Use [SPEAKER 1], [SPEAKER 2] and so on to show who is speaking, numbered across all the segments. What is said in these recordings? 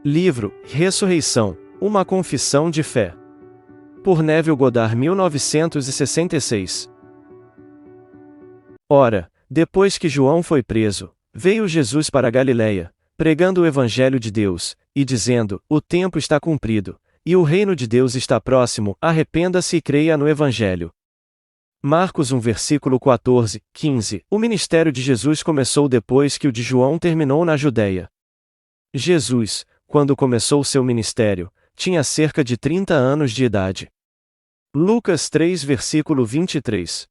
[SPEAKER 1] Livro Ressurreição, uma confissão de fé. Por Neville Goddard, 1966. Ora, depois que João foi preso, veio Jesus para Galiléia, pregando o Evangelho de Deus, e dizendo: o tempo está cumprido, e o reino de Deus está próximo, arrependa-se e creia no Evangelho. Marcos 1 versículo 14, 15. O ministério de Jesus começou depois que o de João terminou na Judéia. Jesus, quando começou seu ministério, tinha cerca de 30 anos de idade. Lucas 3 versículo 23.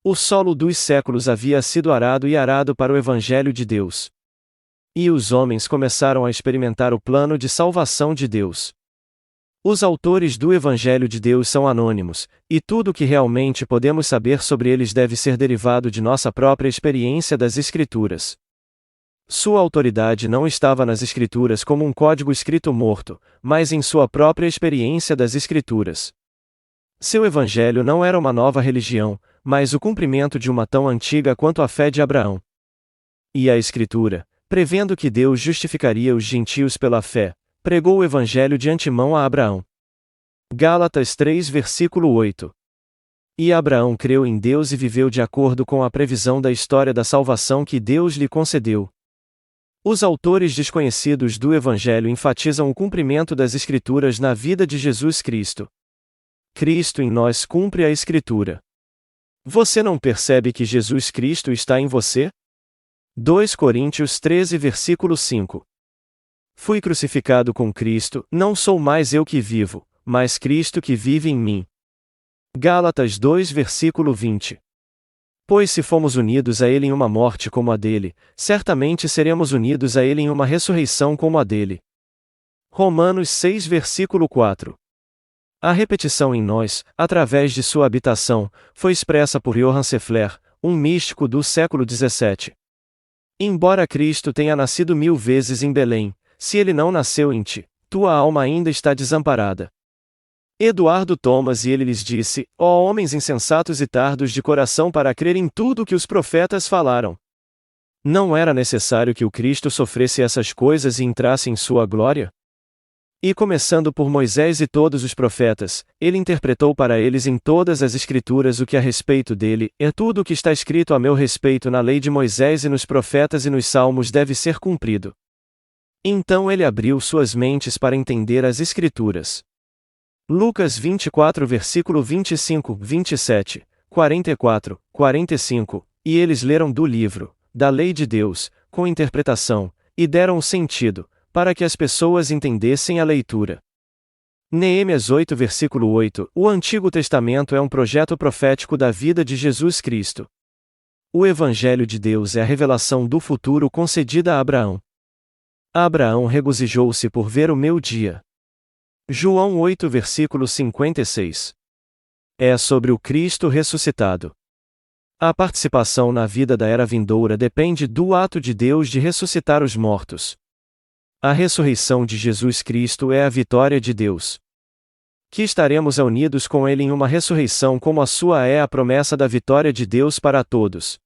[SPEAKER 1] O solo dos séculos havia sido arado e arado para o Evangelho de Deus. E os homens começaram a experimentar o plano de salvação de Deus. Os autores do Evangelho de Deus são anônimos, e tudo o que realmente podemos saber sobre eles deve ser derivado de nossa própria experiência das Escrituras. Sua autoridade não estava nas Escrituras como um código escrito morto, mas em sua própria experiência das Escrituras. Seu Evangelho não era uma nova religião, mas o cumprimento de uma tão antiga quanto a fé de Abraão. E a Escritura, prevendo que Deus justificaria os gentios pela fé, pregou o Evangelho de antemão a Abraão. Gálatas 3 versículo 8. E Abraão creu em Deus e viveu de acordo com a previsão da história da salvação que Deus lhe concedeu. Os autores desconhecidos do Evangelho enfatizam o cumprimento das Escrituras na vida de Jesus Cristo. Cristo em nós cumpre a Escritura. Você não percebe que Jesus Cristo está em você? 2 Coríntios 13 versículo 5. Fui crucificado com Cristo, não sou mais eu que vivo, mas Cristo que vive em mim. Gálatas 2 versículo 20. Pois se fomos unidos a Ele em uma morte como a dele, certamente seremos unidos a Ele em uma ressurreição como a dele. Romanos 6 versículo 4. A repetição em nós, através de sua habitação, foi expressa por Johann Seffler, um místico do século XVII. Embora Cristo tenha nascido 1000 vezes em Belém, se ele não nasceu em ti, tua alma ainda está desamparada. Eduardo Thomas e ele lhes disse: ó homens insensatos e tardos de coração para crer em tudo o que os profetas falaram. Não era necessário que o Cristo sofresse essas coisas e entrasse em sua glória? E começando por Moisés e todos os profetas, ele interpretou para eles em todas as Escrituras o que a respeito dele, tudo o que está escrito a meu respeito na lei de Moisés e nos profetas e nos salmos deve ser cumprido. Então ele abriu suas mentes para entender as Escrituras. Lucas 24 versículo 25, 27, 44, 45, e eles leram do livro, da lei de Deus, com interpretação, e deram o sentido, para que as pessoas entendessem a leitura. Neemias 8 versículo 8, o Antigo Testamento é um projeto profético da vida de Jesus Cristo. O Evangelho de Deus é a revelação do futuro concedida a Abraão. Abraão regozijou-se por ver o meu dia. João 8 versículo 56. É sobre o Cristo ressuscitado. A participação na vida da era vindoura depende do ato de Deus de ressuscitar os mortos. A ressurreição de Jesus Cristo é a vitória de Deus. Que estaremos unidos com Ele em uma ressurreição como a sua é a promessa da vitória de Deus para todos.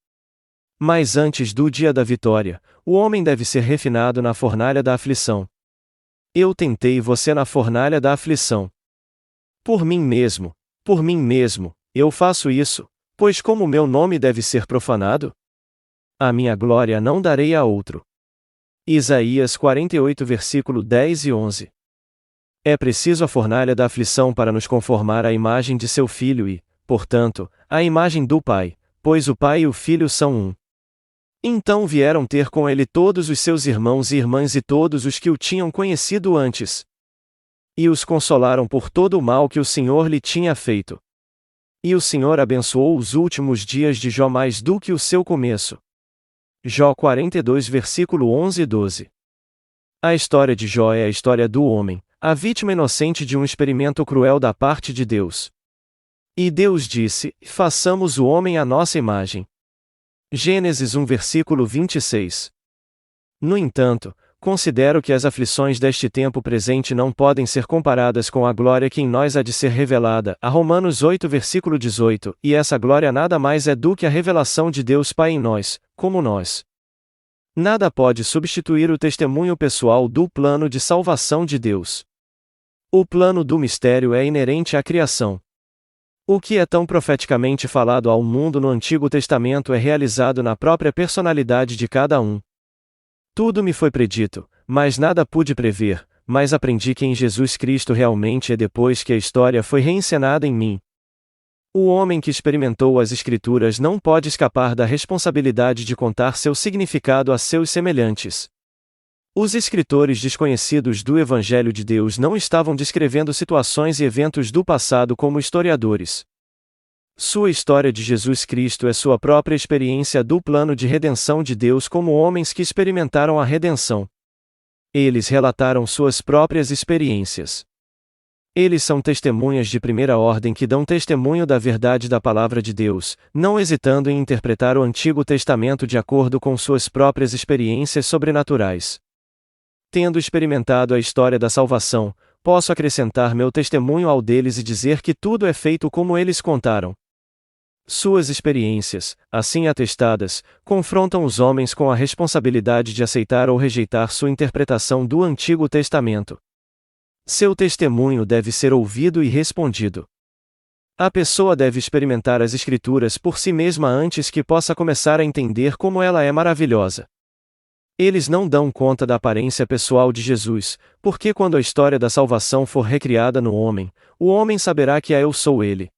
[SPEAKER 1] Mas antes do dia da vitória, o homem deve ser refinado na fornalha da aflição. Eu tentei você na fornalha da aflição. Por mim mesmo, eu faço isso, pois como meu nome deve ser profanado? A minha glória não darei a outro. Isaías 48 versículo 10 e 11. É preciso a fornalha da aflição para nos conformar à imagem de seu Filho e, portanto, à imagem do Pai, pois o Pai e o Filho são um. Então vieram ter com ele todos os seus irmãos e irmãs e todos os que o tinham conhecido antes. E os consolaram por todo o mal que o Senhor lhe tinha feito. E o Senhor abençoou os últimos dias de Jó mais do que o seu começo. Jó 42 versículo 11 e 12. A história de Jó é a história do homem, a vítima inocente de um experimento cruel da parte de Deus. E Deus disse: façamos o homem à nossa imagem. Gênesis 1 versículo 26. No entanto, considero que as aflições deste tempo presente não podem ser comparadas com a glória que em nós há de ser revelada, a Romanos 8 versículo 18, e essa glória nada mais é do que a revelação de Deus Pai em nós, como nós Nada pode substituir o testemunho pessoal do plano de salvação de Deus. O plano do mistério é inerente à criação. O que é tão profeticamente falado ao mundo no Antigo Testamento é realizado na própria personalidade de cada um. Tudo me foi predito, mas nada pude prever, mas aprendi que em Jesus Cristo realmente é depois que a história foi reencenada em mim. O homem que experimentou as Escrituras não pode escapar da responsabilidade de contar seu significado a seus semelhantes. Os escritores desconhecidos do Evangelho de Deus não estavam descrevendo situações e eventos do passado como historiadores. Sua história de Jesus Cristo é sua própria experiência do plano de redenção de Deus como homens que experimentaram a redenção. Eles relataram suas próprias experiências. Eles são testemunhas de primeira ordem que dão testemunho da verdade da palavra de Deus, não hesitando em interpretar o Antigo Testamento de acordo com suas próprias experiências sobrenaturais. Tendo experimentado a história da salvação, posso acrescentar meu testemunho ao deles e dizer que tudo é feito como eles contaram. Suas experiências, assim atestadas, confrontam os homens com a responsabilidade de aceitar ou rejeitar sua interpretação do Antigo Testamento. Seu testemunho deve ser ouvido e respondido. A pessoa deve experimentar as Escrituras por si mesma antes que possa começar a entender como ela é maravilhosa. Eles não dão conta da aparência pessoal de Jesus, porque quando a história da salvação for recriada no homem, o homem saberá que eu sou ele.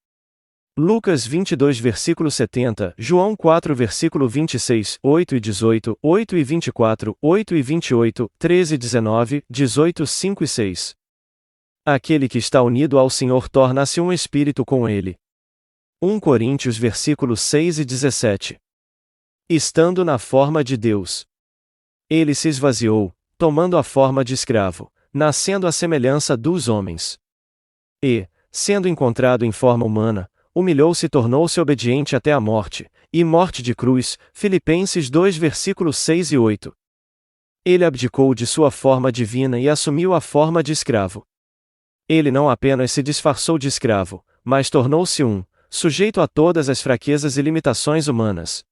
[SPEAKER 1] Lucas 22 versículo 70, João 4 versículo 26, 8 e 18, 8 e 24, 8 e 28, 13 e 19, 18, 5 e 6. Aquele que está unido ao Senhor torna-se um espírito com ele. 1 Coríntios versículos 6 e 17. Estando na forma de Deus, ele se esvaziou, tomando a forma de escravo, nascendo à semelhança dos homens. E, sendo encontrado em forma humana, humilhou-se e tornou-se obediente até a morte, e morte de cruz. Filipenses 2 versículos 6 e 8. Ele abdicou de sua forma divina e assumiu a forma de escravo. Ele não apenas se disfarçou de escravo, mas tornou-se sujeito a todas as fraquezas e limitações humanas.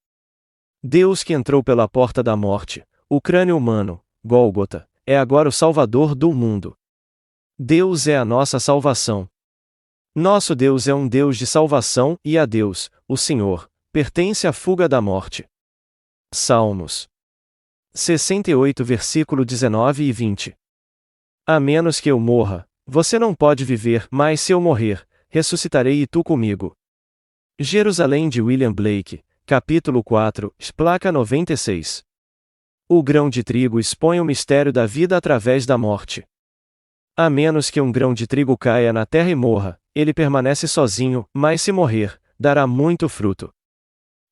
[SPEAKER 1] Deus que entrou pela porta da morte, o crânio humano, Gólgota, é agora o Salvador do mundo. Deus é a nossa salvação. Nosso Deus é um Deus de salvação e a Deus, o Senhor, pertence a fuga da morte. Salmos 68 versículo 19 e 20. A menos que eu morra, você não pode viver, mas se eu morrer, ressuscitarei e tu comigo. Jerusalém de William Blake, capítulo 4, placa 96. O grão de trigo expõe o mistério da vida através da morte. A menos que um grão de trigo caia na terra e morra, ele permanece sozinho, mas se morrer, dará muito fruto.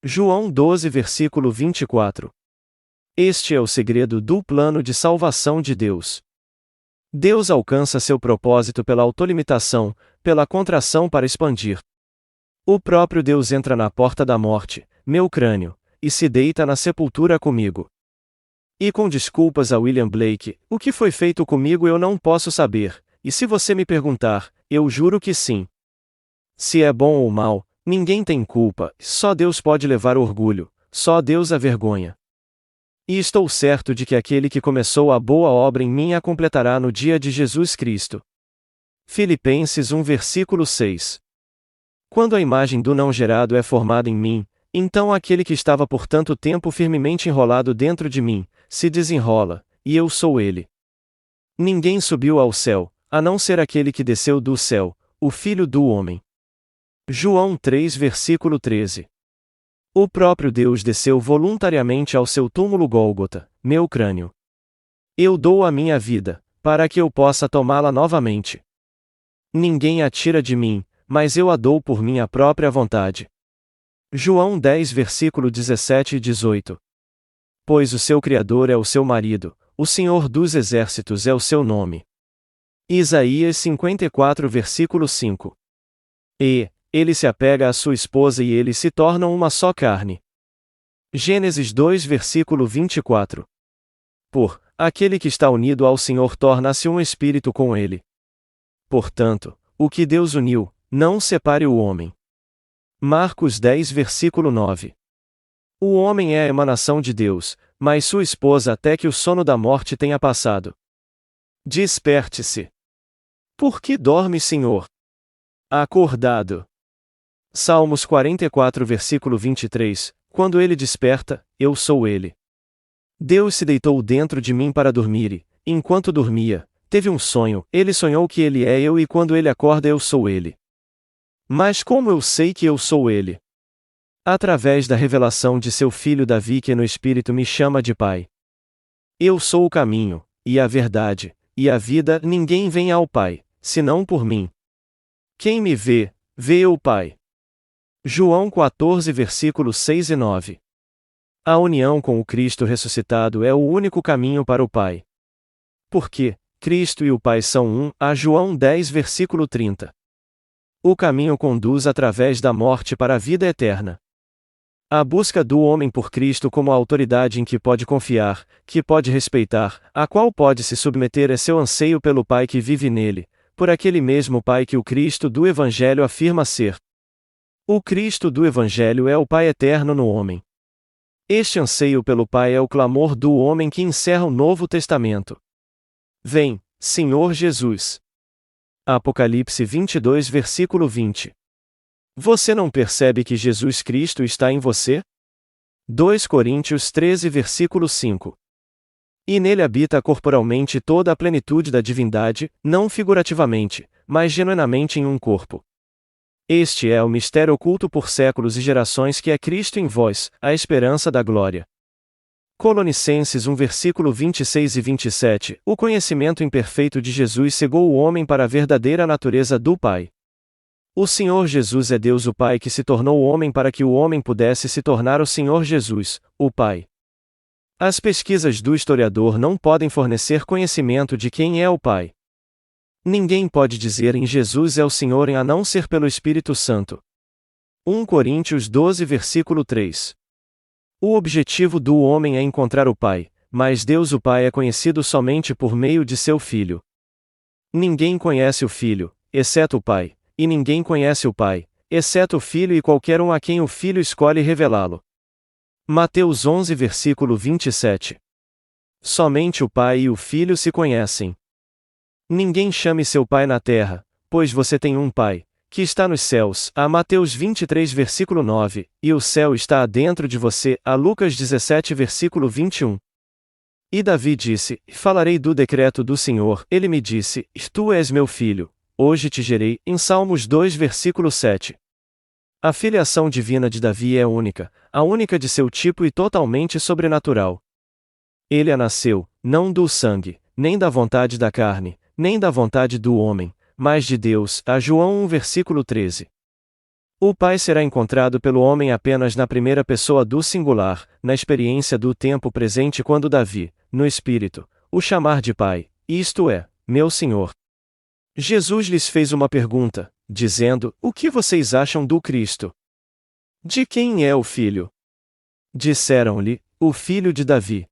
[SPEAKER 1] João 12 versículo 24. Este é o segredo do plano de salvação de Deus. Deus alcança seu propósito pela autolimitação, pela contração para expandir. O próprio Deus entra na porta da morte, meu crânio, e se deita na sepultura comigo. E com desculpas a William Blake, o que foi feito comigo eu não posso saber, e se você me perguntar, eu juro que sim. Se é bom ou mal, ninguém tem culpa, só Deus pode levar orgulho, só Deus a vergonha. E estou certo de que aquele que começou a boa obra em mim a completará no dia de Jesus Cristo. Filipenses 1 versículo 6. Quando a imagem do não gerado é formada em mim, então aquele que estava por tanto tempo firmemente enrolado dentro de mim, se desenrola, e eu sou ele. Ninguém subiu ao céu, a não ser aquele que desceu do céu, o Filho do Homem. João 3 versículo 13. O próprio Deus desceu voluntariamente ao seu túmulo Gólgota, meu crânio. Eu dou a minha vida, para que eu possa tomá-la novamente. Ninguém a tira de mim, mas eu a dou por minha própria vontade. João 10 versículo 17 e 18. Pois o seu Criador é o seu marido, o Senhor dos Exércitos é o seu nome. Isaías 54 versículo 5. E ele se apega à sua esposa e eles se tornam uma só carne. Gênesis 2 versículo 24. Aquele que está unido ao Senhor torna-se um espírito com ele. Portanto, o que Deus uniu, não separe o homem. Marcos 10 versículo 9. O homem é a emanação de Deus, mas sua esposa até que o sono da morte tenha passado. Desperte-se. Por que dorme, Senhor? Acordado. Salmos 44 versículo 23, quando ele desperta, eu sou ele. Deus se deitou dentro de mim para dormir e, enquanto dormia, teve um sonho, ele sonhou que ele é eu e quando ele acorda eu sou ele. Mas como eu sei que eu sou ele? Através da revelação de seu filho Davi que no Espírito me chama de Pai. Eu sou o caminho, e a verdade, e a vida, ninguém vem ao Pai, senão por mim. Quem me vê, vê o Pai. João 14 versículos 6 e 9. A união com o Cristo ressuscitado é o único caminho para o Pai. Porque Cristo e o Pai são um, a João 10 versículo 30. O caminho conduz através da morte para a vida eterna. A busca do homem por Cristo como a autoridade em que pode confiar, que pode respeitar, a qual pode se submeter é seu anseio pelo Pai que vive nele, por aquele mesmo Pai que o Cristo do Evangelho afirma ser. O Cristo do Evangelho é o Pai eterno no homem. Este anseio pelo Pai é o clamor do homem que encerra o Novo Testamento. Vem, Senhor Jesus. Apocalipse 22 versículo 20. Você não percebe que Jesus Cristo está em você? 2 Coríntios 13 versículo 5. E nele habita corporalmente toda a plenitude da divindade, não figurativamente, mas genuinamente em um corpo. Este é o mistério oculto por séculos e gerações que é Cristo em vós, a esperança da glória. Colossenses 1 versículo 26 e 27. O conhecimento imperfeito de Jesus cegou o homem para a verdadeira natureza do Pai. O Senhor Jesus é Deus o Pai que se tornou homem para que o homem pudesse se tornar o Senhor Jesus, o Pai. As pesquisas do historiador não podem fornecer conhecimento de quem é o Pai. Ninguém pode dizer em Jesus é o Senhor a não ser pelo Espírito Santo. 1 Coríntios 12 versículo 3. O objetivo do homem é encontrar o Pai, mas Deus o Pai é conhecido somente por meio de seu Filho. Ninguém conhece o Filho, exceto o Pai, e ninguém conhece o Pai, exceto o Filho e qualquer um a quem o Filho escolhe revelá-lo. Mateus 11 versículo 27. Somente o Pai e o Filho se conhecem. Ninguém chame seu pai na terra, pois você tem um Pai, que está nos céus, a Mateus 23 versículo 9, e o céu está dentro de você, a Lucas 17 versículo 21. E Davi disse, falarei do decreto do Senhor, ele me disse, tu és meu filho, hoje te gerei, em Salmos 2 versículo 7. A filiação divina de Davi é única, a única de seu tipo e totalmente sobrenatural. Ele a nasceu, não do sangue, nem da vontade da carne, nem da vontade do homem, mas de Deus, a João 1 versículo 13. O Pai será encontrado pelo homem apenas na primeira pessoa do singular, na experiência do tempo presente quando Davi, no Espírito, o chamar de Pai, isto é, meu Senhor. Jesus lhes fez uma pergunta, dizendo, o que vocês acham do Cristo? De quem é o Filho? Disseram-lhe, o Filho de Davi.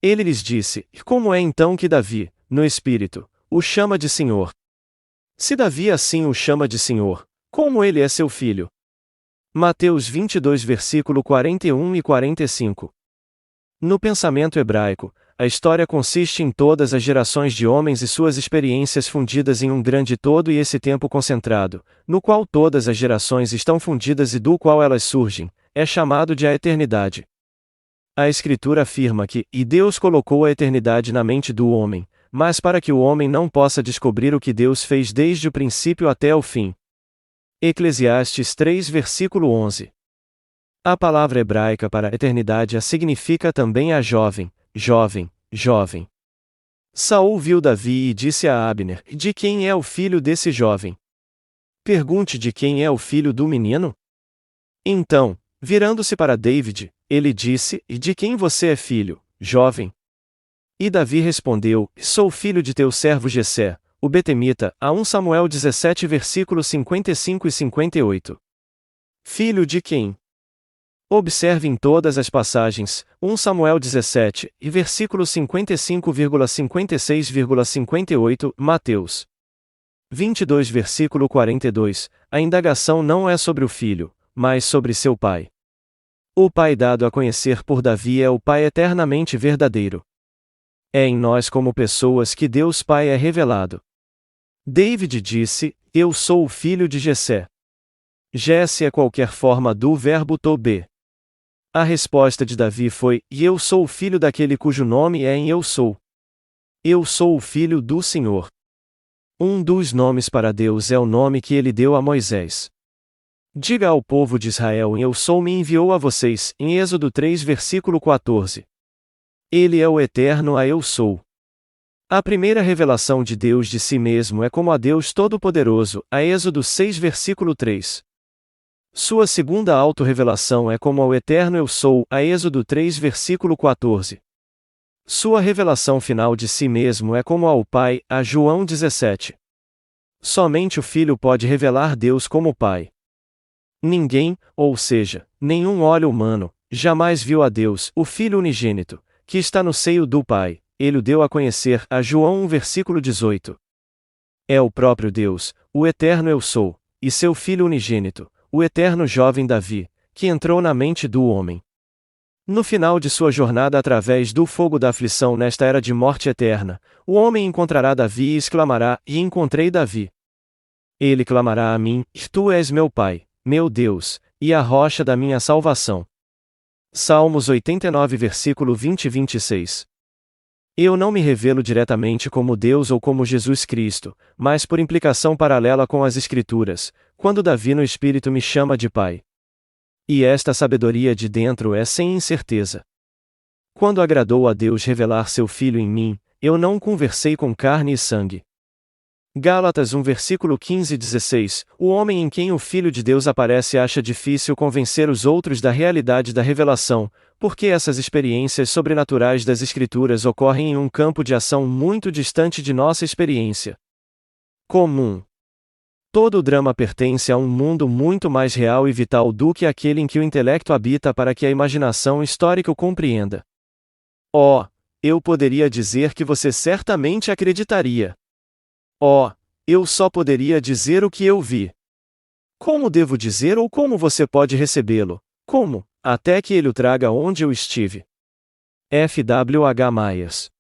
[SPEAKER 1] Ele lhes disse, como é então que Davi, no Espírito, o chama de Senhor? Se Davi assim o chama de Senhor, como ele é seu filho? Mateus 22 versículo 41 e 45. No pensamento hebraico, a história consiste em todas as gerações de homens e suas experiências fundidas em um grande todo e esse tempo concentrado, no qual todas as gerações estão fundidas e do qual elas surgem, é chamado de a eternidade. A Escritura afirma que, e Deus colocou a eternidade na mente do homem, mas para que o homem não possa descobrir o que Deus fez desde o princípio até o fim. Eclesiastes 3 versículo 11. A palavra hebraica para eternidade significa também a jovem, jovem, jovem. Saul viu Davi e disse a Abner, de quem é o filho desse jovem? Pergunte de quem é o filho do menino? Então, virando-se para David, ele disse, e de quem você é filho, jovem? E Davi respondeu, sou filho de teu servo Jessé, o betemita, a 1 Samuel 17 versículos 55 e 58. Filho de quem? Observe em todas as passagens, 1 Samuel 17, e versículos 55,56,58, Mateus 22 versículo 42, a indagação não é sobre o filho, mas sobre seu pai. O Pai dado a conhecer por Davi é o Pai eternamente verdadeiro. É em nós como pessoas que Deus Pai é revelado. David disse: Eu sou o filho de Jessé. Jesse é qualquer forma do verbo tobe. A resposta de Davi foi: E eu sou o filho daquele cujo nome é em Eu sou. Eu sou o filho do Senhor. Um dos nomes para Deus é o nome que ele deu a Moisés. Diga ao povo de Israel: Eu sou me enviou a vocês, em Êxodo 3 versículo 14. Ele é o eterno a Eu sou. A primeira revelação de Deus de si mesmo é como a Deus Todo-Poderoso, a Êxodo 6 versículo 3. Sua segunda auto-revelação é como ao eterno Eu sou, a Êxodo 3 versículo 14. Sua revelação final de si mesmo é como ao Pai, a João 17. Somente o Filho pode revelar Deus como Pai. Ninguém, ou seja, nenhum olho humano, jamais viu a Deus, o Filho unigênito, que está no seio do Pai. Ele o deu a conhecer, a João 1 versículo 18. É o próprio Deus, o eterno Eu sou, e seu Filho unigênito, o eterno jovem Davi, que entrou na mente do homem. No final de sua jornada através do fogo da aflição nesta era de morte eterna, o homem encontrará Davi e exclamará: E encontrei Davi. Ele clamará a mim: Tu és meu Pai, meu Deus, e a rocha da minha salvação. Salmos 89 versículo 20 e 26. Eu não me revelo diretamente como Deus ou como Jesus Cristo, mas por implicação paralela com as Escrituras, quando Davi no Espírito me chama de Pai. E esta sabedoria de dentro é sem incerteza. Quando agradou a Deus revelar seu Filho em mim, eu não conversei com carne e sangue. Gálatas 1 versículo 15 e 16. O homem em quem o Filho de Deus aparece acha difícil convencer os outros da realidade da revelação, porque essas experiências sobrenaturais das Escrituras ocorrem em um campo de ação muito distante de nossa experiência comum. Todo o drama pertence a um mundo muito mais real e vital do que aquele em que o intelecto habita para que a imaginação histórica o compreenda. Oh, eu poderia dizer que você certamente acreditaria. Oh, eu só poderia dizer o que eu vi. Como devo dizer ou como você pode recebê-lo? Como? Até que ele o traga onde eu estive. F. W. H. Myers.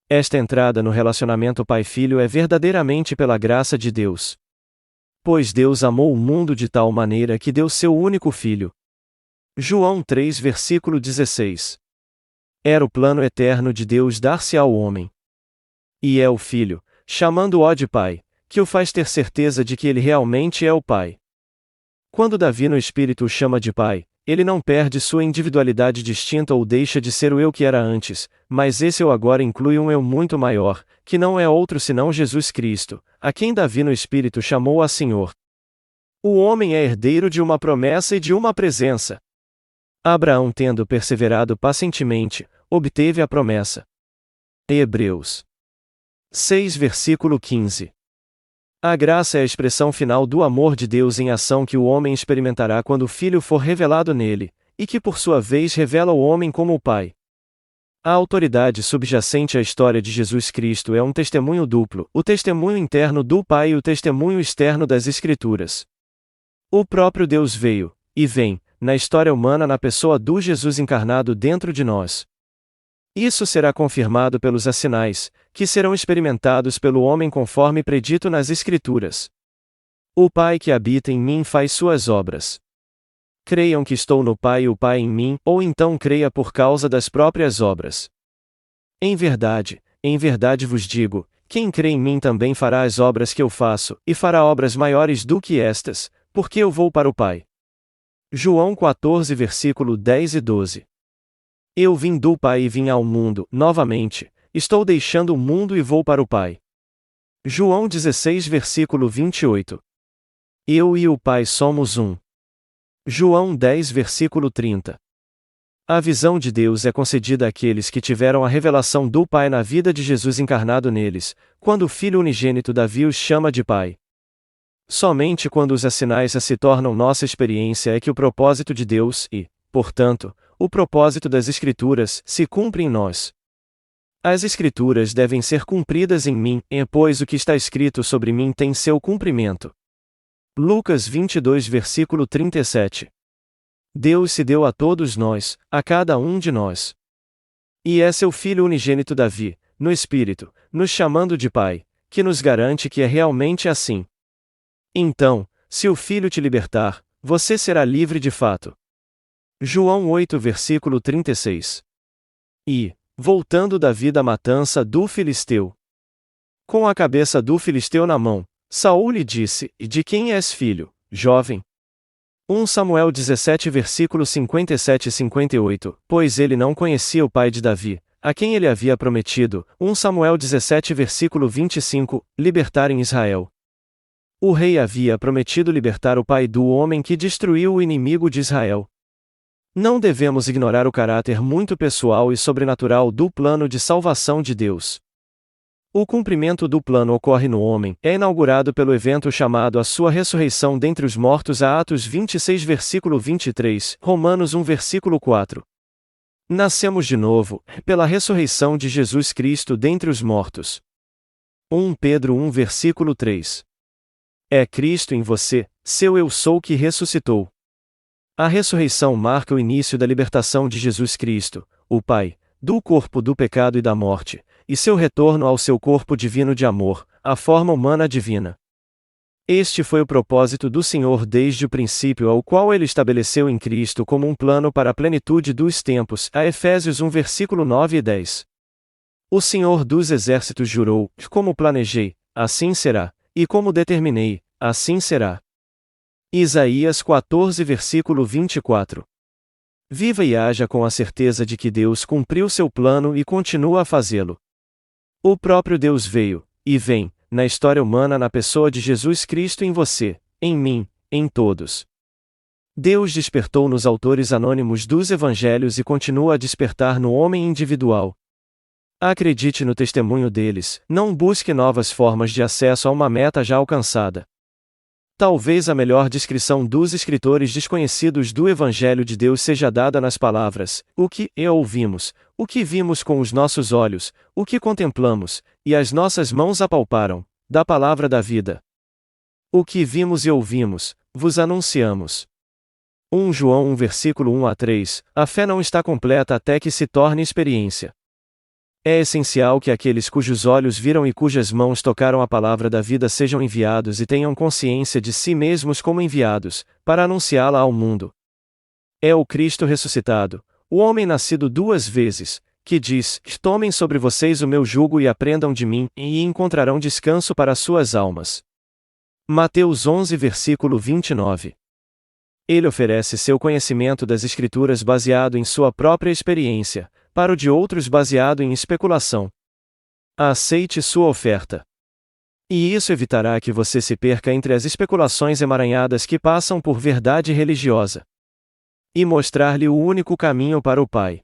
[SPEAKER 1] Esta entrada no relacionamento pai-filho é verdadeiramente pela graça de Deus. Pois Deus amou o mundo de tal maneira que deu seu único filho. João 3 versículo 16. Era o plano eterno de Deus dar-se ao homem. E é o Filho, chamando-o de Pai, que o faz ter certeza de que ele realmente é o Pai. Quando Davi no Espírito o chama de Pai, ele não perde sua individualidade distinta ou deixa de ser o eu que era antes, mas esse eu agora inclui um eu muito maior, que não é outro senão Jesus Cristo, a quem Davi no Espírito chamou a Senhor. O homem é herdeiro de uma promessa e de uma presença. Abraão, tendo perseverado pacientemente, obteve a promessa. Hebreus 6 versículo 15. A graça é a expressão final do amor de Deus em ação que o homem experimentará quando o Filho for revelado nele, e que por sua vez revela o homem como o Pai. A autoridade subjacente à história de Jesus Cristo é um testemunho duplo, o testemunho interno do Pai e o testemunho externo das Escrituras. O próprio Deus veio, e vem, na história humana na pessoa do Jesus encarnado dentro de nós. Isso será confirmado pelos sinais, que serão experimentados pelo homem conforme predito nas Escrituras. O Pai que habita em mim faz suas obras. Creiam que estou no Pai e o Pai em mim, ou então creia por causa das próprias obras. Em verdade vos digo, quem crê em mim também fará as obras que eu faço, e fará obras maiores do que estas, porque eu vou para o Pai. João 14 versículo 10 e 12. Eu vim do Pai e vim ao mundo, novamente, estou deixando o mundo e vou para o Pai. João 16 versículo 28. Eu e o Pai somos um. João 10 versículo 30. A visão de Deus é concedida àqueles que tiveram a revelação do Pai na vida de Jesus encarnado neles, quando o Filho unigênito Davi os chama de Pai. Somente quando os sinais se tornam nossa experiência é que o propósito de Deus e, portanto, o propósito das Escrituras se cumpre em nós. As Escrituras devem ser cumpridas em mim, pois o que está escrito sobre mim tem seu cumprimento. Lucas 22 versículo 37. Deus se deu a todos nós, a cada um de nós. E é seu Filho unigênito Davi, no Espírito, nos chamando de Pai, que nos garante que é realmente assim. Então, se o Filho te libertar, você será livre de fato. João 8 versículo 36. E, voltando Davi da matança do Filisteu. Com a cabeça do Filisteu na mão, Saul lhe disse: E de quem és filho, jovem? 1 Samuel 17 versículo 57 e 58, pois ele não conhecia o pai de Davi, a quem ele havia prometido, 1 Samuel 17 versículo 25, libertar em Israel. O rei havia prometido libertar o pai do homem que destruiu o inimigo de Israel. Não devemos ignorar o caráter muito pessoal e sobrenatural do plano de salvação de Deus. O cumprimento do plano ocorre no homem, é inaugurado pelo evento chamado a sua ressurreição dentre os mortos a Atos 26 versículo 23, Romanos 1 versículo 4. Nascemos de novo, pela ressurreição de Jesus Cristo dentre os mortos. 1 Pedro 1 versículo 3. É Cristo em você, seu eu sou que ressuscitou. A ressurreição marca o início da libertação de Jesus Cristo, o Pai, do corpo do pecado e da morte, e seu retorno ao seu corpo divino de amor, a forma humana divina. Este foi o propósito do Senhor desde o princípio, ao qual ele estabeleceu em Cristo como um plano para a plenitude dos tempos, a Efésios 1 versículo 9 e 10. O Senhor dos Exércitos jurou: como planejei, assim será, e como determinei, assim será. Isaías 14 versículo 24. Viva e haja com a certeza de que Deus cumpriu seu plano e continua a fazê-lo. O próprio Deus veio, e vem, na história humana na pessoa de Jesus Cristo em você, em mim, em todos. Deus despertou nos autores anônimos dos evangelhos e continua a despertar no homem individual. Acredite no testemunho deles, não busque novas formas de acesso a uma meta já alcançada. Talvez a melhor descrição dos escritores desconhecidos do Evangelho de Deus seja dada nas palavras: o que ouvimos, o que vimos com os nossos olhos, o que contemplamos, e as nossas mãos apalparam, da palavra da vida. O que vimos e ouvimos, vos anunciamos. 1 João 1 versículo 1 a 3, a fé não está completa até que se torne experiência. É essencial que aqueles cujos olhos viram e cujas mãos tocaram a palavra da vida sejam enviados e tenham consciência de si mesmos como enviados, para anunciá-la ao mundo. É o Cristo ressuscitado, o homem nascido duas vezes, que diz: tomem sobre vocês o meu jugo e aprendam de mim, e encontrarão descanso para suas almas. Mateus 11 versículo 29. Ele oferece seu conhecimento das Escrituras baseado em sua própria experiência, para o de outros baseado em especulação. Aceite sua oferta. E isso evitará que você se perca entre as especulações emaranhadas que passam por verdade religiosa. E mostrar-lhe o único caminho para o Pai.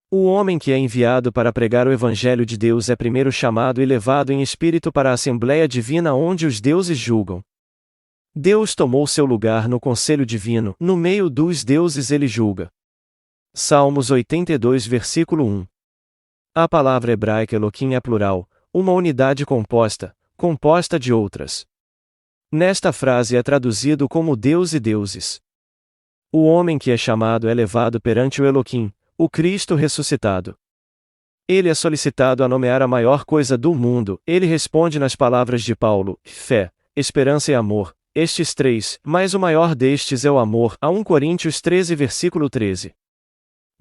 [SPEAKER 1] O homem que é enviado para pregar o Evangelho de Deus é primeiro chamado e levado em espírito para a Assembleia Divina onde os deuses julgam. Deus tomou seu lugar no conselho divino, no meio dos deuses ele julga. Salmos 82 versículo 1. A palavra hebraica Elohim é plural, uma unidade composta de outras. Nesta frase é traduzido como Deus e deuses. O homem que é chamado é levado perante o Elohim, o Cristo ressuscitado. Ele é solicitado a nomear a maior coisa do mundo, ele responde nas palavras de Paulo: fé, esperança e amor, estes três, mas o maior destes é o amor, a 1 Coríntios 13 versículo 13.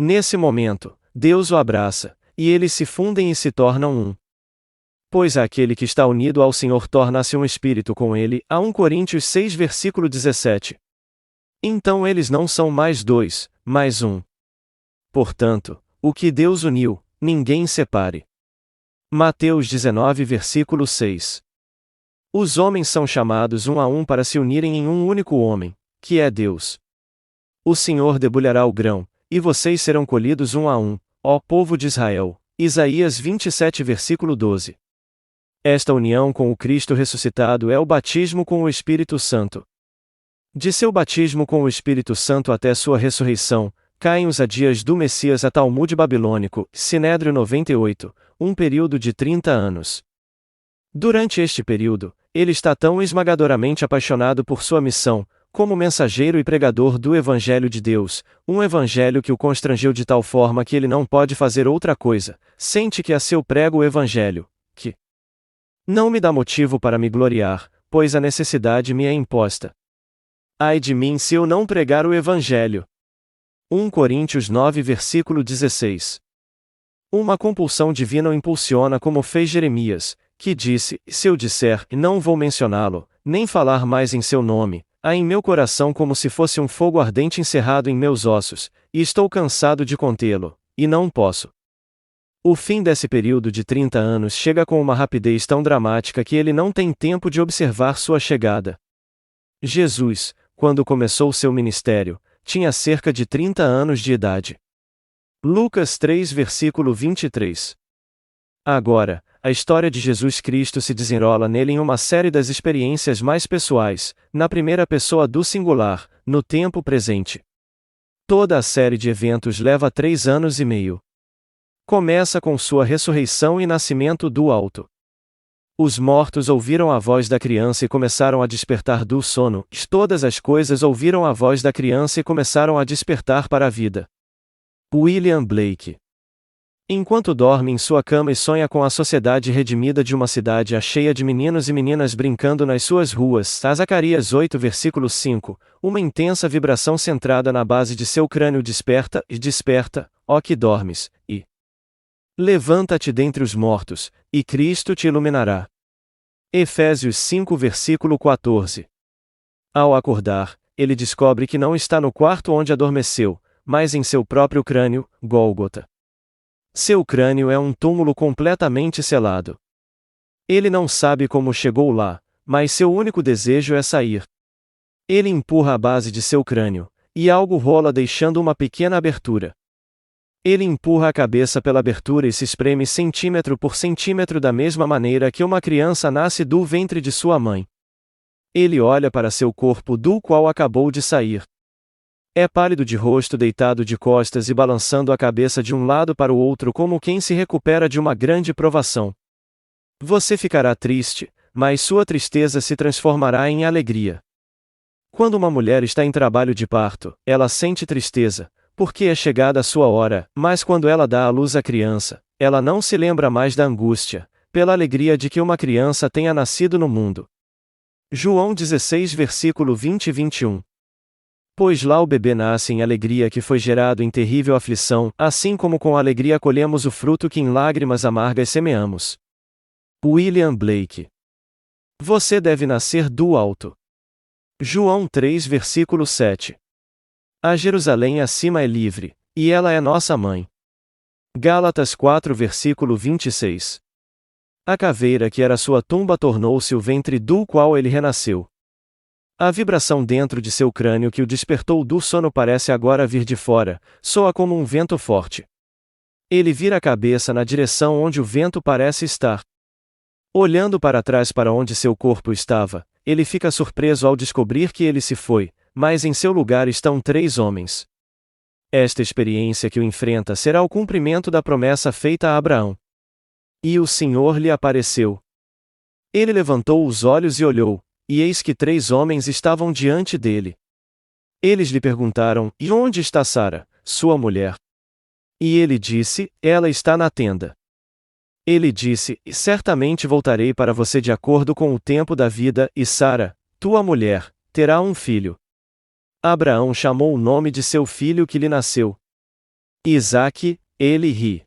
[SPEAKER 1] Nesse momento, Deus o abraça, e eles se fundem e se tornam um. Pois aquele que está unido ao Senhor torna-se um espírito com ele, a 1 Coríntios 6 versículo 17. Então eles não são mais dois, mas um. Portanto, o que Deus uniu, ninguém separe. Mateus 19 versículo 6. Os homens são chamados um a um para se unirem em um único homem, que é Deus. O Senhor debulhará o grão, e vocês serão colhidos um a um, ó povo de Israel. Isaías 27 versículo 12. Esta união com o Cristo ressuscitado é o batismo com o Espírito Santo. De seu batismo com o Espírito Santo até sua ressurreição, caem os dias do Messias a Talmud babilônico, Sinédrio 98, um período de 30 anos. Durante este período, ele está tão esmagadoramente apaixonado por sua missão, como mensageiro e pregador do Evangelho de Deus, um evangelho que o constrangeu de tal forma que ele não pode fazer outra coisa, sente que a seu prego o Evangelho, que não me dá motivo para me gloriar, pois a necessidade me é imposta. Ai de mim se eu não pregar o Evangelho. 1 Coríntios 9 versículo 16. Uma compulsão divina o impulsiona como fez Jeremias, que disse, se eu disser, não vou mencioná-lo, nem falar mais em seu nome, há em meu coração como se fosse um fogo ardente encerrado em meus ossos, e estou cansado de contê-lo, e não posso. O fim desse período de 30 anos chega com uma rapidez tão dramática que ele não tem tempo de observar sua chegada. Jesus, quando começou seu ministério, tinha cerca de 30 anos de idade. Lucas 3 versículo 23. Agora, a história de Jesus Cristo se desenrola nele em uma série das experiências mais pessoais, na primeira pessoa do singular, no tempo presente. Toda a série de eventos leva 3 anos e meio. Começa com sua ressurreição e nascimento do alto. Os mortos ouviram a voz da criança e começaram a despertar do sono, todas as coisas ouviram a voz da criança e começaram a despertar para a vida. William Blake. Enquanto dorme em sua cama e sonha com a sociedade redimida de uma cidade cheia de meninos e meninas brincando nas suas ruas, Zacarias 8 versículo 5, uma intensa vibração centrada na base de seu crânio desperta, ó que dormes, e levanta-te dentre os mortos, e Cristo te iluminará. Efésios 5 versículo 14. Ao acordar, ele descobre que não está no quarto onde adormeceu, mas em seu próprio crânio, Gólgota. Seu crânio é um túmulo completamente selado. Ele não sabe como chegou lá, mas seu único desejo é sair. Ele empurra a base de seu crânio, e algo rola deixando uma pequena abertura. Ele empurra a cabeça pela abertura e se espreme centímetro por centímetro da mesma maneira que uma criança nasce do ventre de sua mãe. Ele olha para seu corpo do qual acabou de sair. É pálido de rosto deitado de costas e balançando a cabeça de um lado para o outro como quem se recupera de uma grande provação. Você ficará triste, mas sua tristeza se transformará em alegria. Quando uma mulher está em trabalho de parto, ela sente tristeza, porque é chegada a sua hora, mas quando ela dá à luz a criança, ela não se lembra mais da angústia, pela alegria de que uma criança tenha nascido no mundo. João 16 versículo 20 e 21. Pois lá o bebê nasce em alegria que foi gerado em terrível aflição, assim como com alegria colhemos o fruto que em lágrimas amargas semeamos. William Blake. Você deve nascer do alto. João 3 versículo 7. A Jerusalém acima é livre, e ela é nossa mãe. Gálatas 4 versículo 26. A caveira que era sua tumba tornou-se o ventre do qual ele renasceu. A vibração dentro de seu crânio que o despertou do sono parece agora vir de fora, soa como um vento forte. Ele vira a cabeça na direção onde o vento parece estar. Olhando para trás para onde seu corpo estava, ele fica surpreso ao descobrir que ele se foi, mas em seu lugar estão 3 homens. Esta experiência que o enfrenta será o cumprimento da promessa feita a Abraão. E o Senhor lhe apareceu. Ele levantou os olhos e olhou, e eis que 3 homens estavam diante dele. Eles lhe perguntaram, e onde está Sara, sua mulher? E ele disse, ela está na tenda. Ele disse, certamente voltarei para você de acordo com o tempo da vida, e Sara, tua mulher, terá um filho. Abraão chamou o nome de seu filho que lhe nasceu. Isaque, ele ri.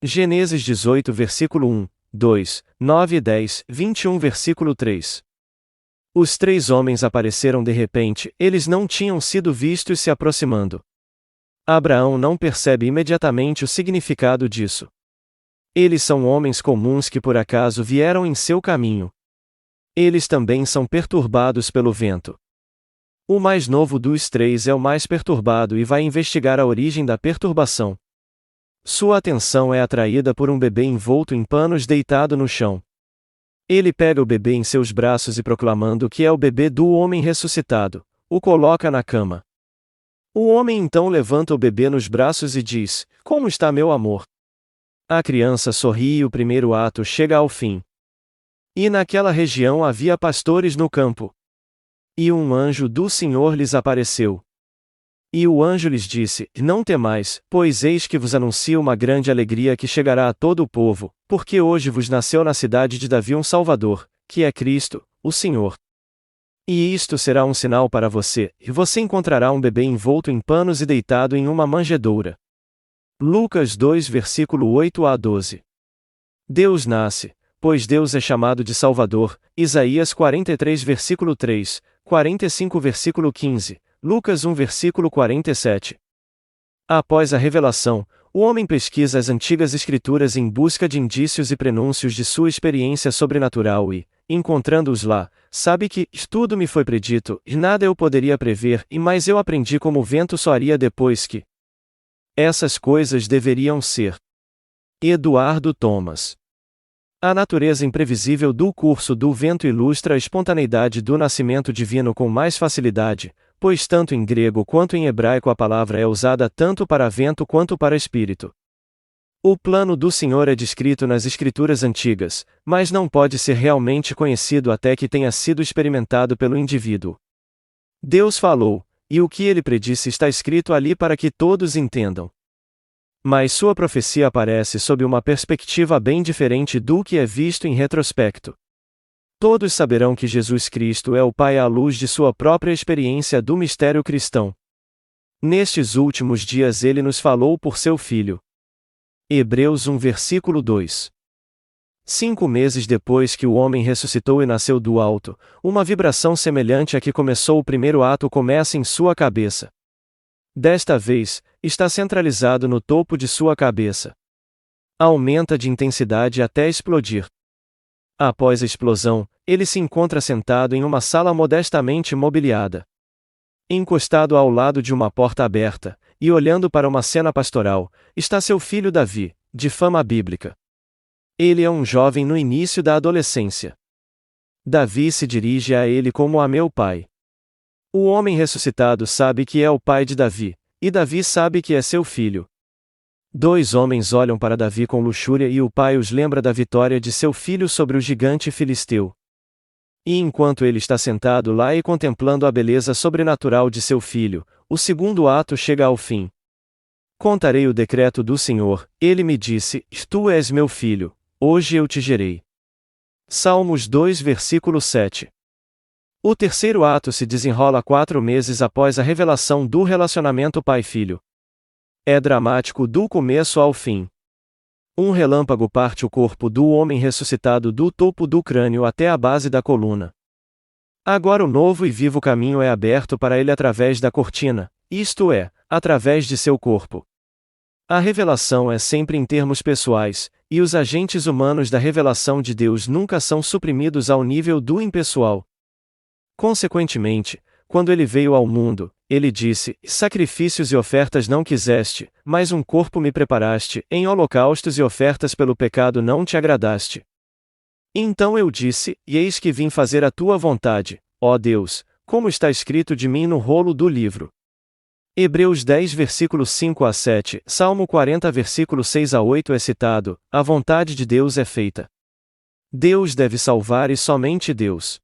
[SPEAKER 1] Gênesis 18 versículo 1, 2, 9 e 10, 21 versículo 3. Os 3 homens apareceram de repente, eles não tinham sido vistos se aproximando. Abraão não percebe imediatamente o significado disso. Eles são homens comuns que por acaso vieram em seu caminho. Eles também são perturbados pelo vento. O mais novo dos 3 é o mais perturbado e vai investigar a origem da perturbação. Sua atenção é atraída por um bebê envolto em panos deitado no chão. Ele pega o bebê em seus braços e proclamando que é o bebê do homem ressuscitado, o coloca na cama. O homem então levanta o bebê nos braços e diz, como está meu amor? A criança sorri e o primeiro ato chega ao fim. E naquela região havia pastores no campo. E um anjo do Senhor lhes apareceu. E o anjo lhes disse: Não temais, pois eis que vos anuncio uma grande alegria que chegará a todo o povo, porque hoje vos nasceu na cidade de Davi um Salvador, que é Cristo, o Senhor. E isto será um sinal para você, e você encontrará um bebê envolto em panos e deitado em uma manjedoura. Lucas 2 versículo 8 a 12. Deus nasce, pois Deus é chamado de Salvador, Isaías 43 versículo 3, 45 versículo 15, Lucas 1 versículo 47. Após a revelação, o homem pesquisa as antigas escrituras em busca de indícios e prenúncios de sua experiência sobrenatural e, encontrando-os lá, sabe que tudo me foi predito, e nada eu poderia prever, e mais eu aprendi como o vento soaria depois que essas coisas deveriam ser. Eduardo Thomas. A natureza imprevisível do curso do vento ilustra a espontaneidade do nascimento divino com mais facilidade, pois tanto em grego quanto em hebraico a palavra é usada tanto para vento quanto para espírito. O plano do Senhor é descrito nas escrituras antigas, mas não pode ser realmente conhecido até que tenha sido experimentado pelo indivíduo. Deus falou, e o que ele predisse está escrito ali para que todos entendam. Mas sua profecia aparece sob uma perspectiva bem diferente do que é visto em retrospecto. Todos saberão que Jesus Cristo é o Pai à luz de sua própria experiência do mistério cristão. Nestes últimos dias ele nos falou por seu Filho. Hebreus 1 versículo 2. 5 meses depois que o homem ressuscitou e nasceu do alto, uma vibração semelhante à que começou o primeiro ato começa em sua cabeça. Desta vez, está centralizado no topo de sua cabeça. Aumenta de intensidade até explodir. Após a explosão, ele se encontra sentado em uma sala modestamente mobiliada. Encostado ao lado de uma porta aberta, e olhando para uma cena pastoral, está seu filho Davi, de fama bíblica. Ele é um jovem no início da adolescência. Davi se dirige a ele como a meu pai. O homem ressuscitado sabe que é o pai de Davi, e Davi sabe que é seu filho. Dois homens olham para Davi com luxúria e o pai os lembra da vitória de seu filho sobre o gigante filisteu. E enquanto ele está sentado lá e contemplando a beleza sobrenatural de seu filho, o segundo ato chega ao fim. Contarei o decreto do Senhor, ele me disse: Tu és meu filho, hoje eu te gerei. Salmos 2 versículo 7. O terceiro ato se desenrola 4 meses após a revelação do relacionamento pai-filho. É dramático do começo ao fim. Um relâmpago parte o corpo do homem ressuscitado do topo do crânio até a base da coluna. Agora o novo e vivo caminho é aberto para ele através da cortina, isto é, através de seu corpo. A revelação é sempre em termos pessoais, e os agentes humanos da revelação de Deus nunca são suprimidos ao nível do impessoal. Consequentemente, quando ele veio ao mundo, ele disse: Sacrifícios e ofertas não quiseste, mas um corpo me preparaste, em holocaustos e ofertas pelo pecado não te agradaste. Então eu disse: E eis que vim fazer a tua vontade, ó Deus, como está escrito de mim no rolo do livro. Hebreus 10 versículo 5 a 7, Salmo 40 versículo 6 a 8 é citado: A vontade de Deus é feita. Deus deve salvar e somente Deus.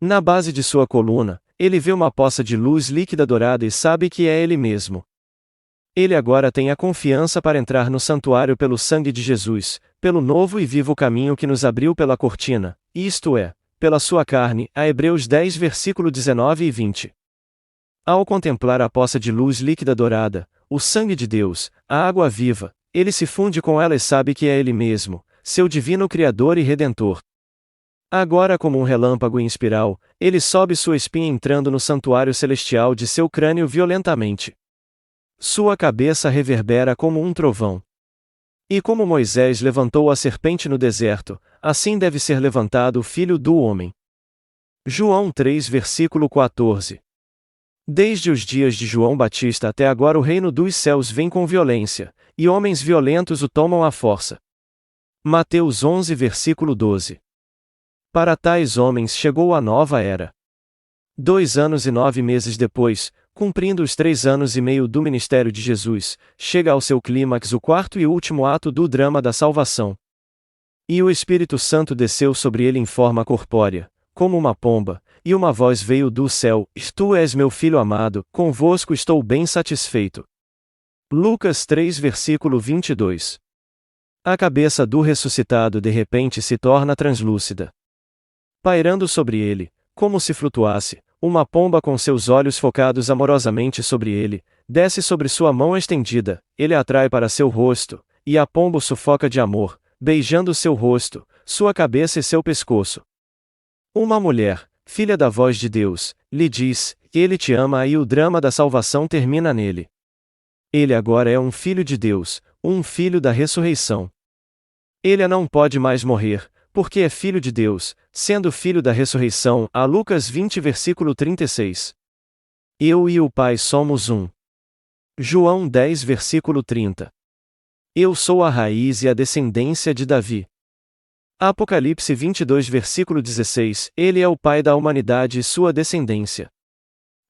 [SPEAKER 1] Na base de sua coluna, ele vê uma poça de luz líquida dourada e sabe que é ele mesmo. Ele agora tem a confiança para entrar no santuário pelo sangue de Jesus, pelo novo e vivo caminho que nos abriu pela cortina, isto é, pela sua carne, a Hebreus 10 versículo 19 e 20. Ao contemplar a poça de luz líquida dourada, o sangue de Deus, a água viva, ele se funde com ela e sabe que é ele mesmo, seu divino Criador e Redentor. Agora, como um relâmpago em espiral, ele sobe sua espinha entrando no santuário celestial de seu crânio violentamente. Sua cabeça reverbera como um trovão. E como Moisés levantou a serpente no deserto, assim deve ser levantado o Filho do Homem. João 3 versículo 14. Desde os dias de João Batista até agora o reino dos céus vem com violência, e homens violentos o tomam à força. Mateus 11 versículo 12. Para tais homens chegou a nova era. 2 anos e 9 meses depois, cumprindo os 3 anos e meio do ministério de Jesus, chega ao seu clímax o quarto e último ato do drama da salvação. E o Espírito Santo desceu sobre ele em forma corpórea, como uma pomba, e uma voz veio do céu: Tu és meu filho amado, convosco estou bem satisfeito. Lucas 3 versículo 22. A cabeça do ressuscitado de repente se torna translúcida. Pairando sobre ele, como se flutuasse, uma pomba com seus olhos focados amorosamente sobre ele, desce sobre sua mão estendida, ele a atrai para seu rosto, e a pomba o sufoca de amor, beijando seu rosto, sua cabeça e seu pescoço. Uma mulher, filha da voz de Deus, lhe diz: Ele te ama e o drama da salvação termina nele. Ele agora é um filho de Deus, um filho da ressurreição. Ele não pode mais morrer, porque é filho de Deus, sendo filho da ressurreição. A Lucas 20 versículo 36. Eu e o Pai somos um. João 10 versículo 30. Eu sou a raiz e a descendência de Davi. Apocalipse 22 versículo 16. Ele é o Pai da humanidade e sua descendência.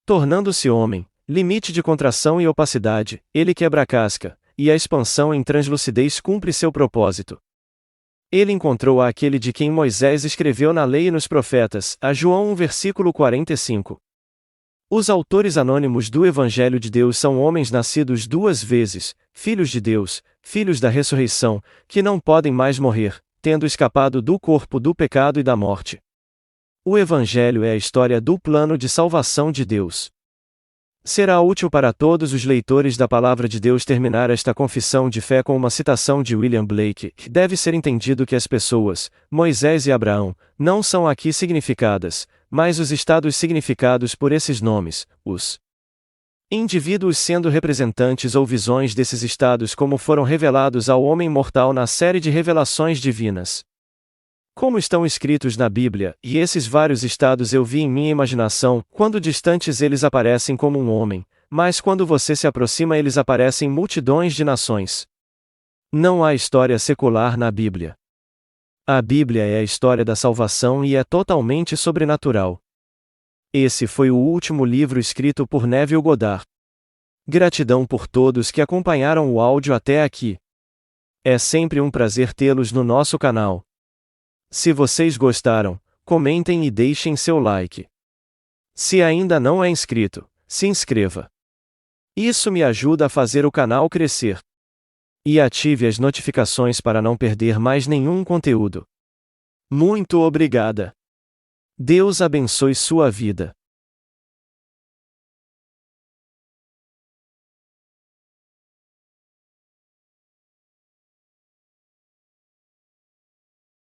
[SPEAKER 1] Tornando-se homem, limite de contração e opacidade, ele quebra a casca, e a expansão em translucidez cumpre seu propósito. Ele encontrou aquele de quem Moisés escreveu na lei e nos profetas, a João 1 versículo 45. Os autores anônimos do Evangelho de Deus são homens nascidos duas vezes, filhos de Deus, filhos da ressurreição, que não podem mais morrer, tendo escapado do corpo do pecado e da morte. O Evangelho é a história do plano de salvação de Deus. Será útil para todos os leitores da Palavra de Deus terminar esta confissão de fé com uma citação de William Blake. Deve ser entendido que as pessoas, Moisés e Abraão, não são aqui significadas, mas os estados significados por esses nomes, os indivíduos sendo representantes ou visões desses estados como foram revelados ao homem mortal na série de revelações divinas. Como estão escritos na Bíblia, e esses vários estados eu vi em minha imaginação, quando distantes eles aparecem como um homem, mas quando você se aproxima eles aparecem multidões de nações. Não há história secular na Bíblia. A Bíblia é a história da salvação e é totalmente sobrenatural. Esse foi o último livro escrito por Neville Goddard. Gratidão por todos que acompanharam o áudio até aqui. É sempre um prazer tê-los no nosso canal. Se vocês gostaram, comentem e deixem seu like. Se ainda não é inscrito, se inscreva. Isso me ajuda a fazer o canal crescer. E ative as notificações para não perder mais nenhum conteúdo. Muito obrigada. Deus abençoe sua vida.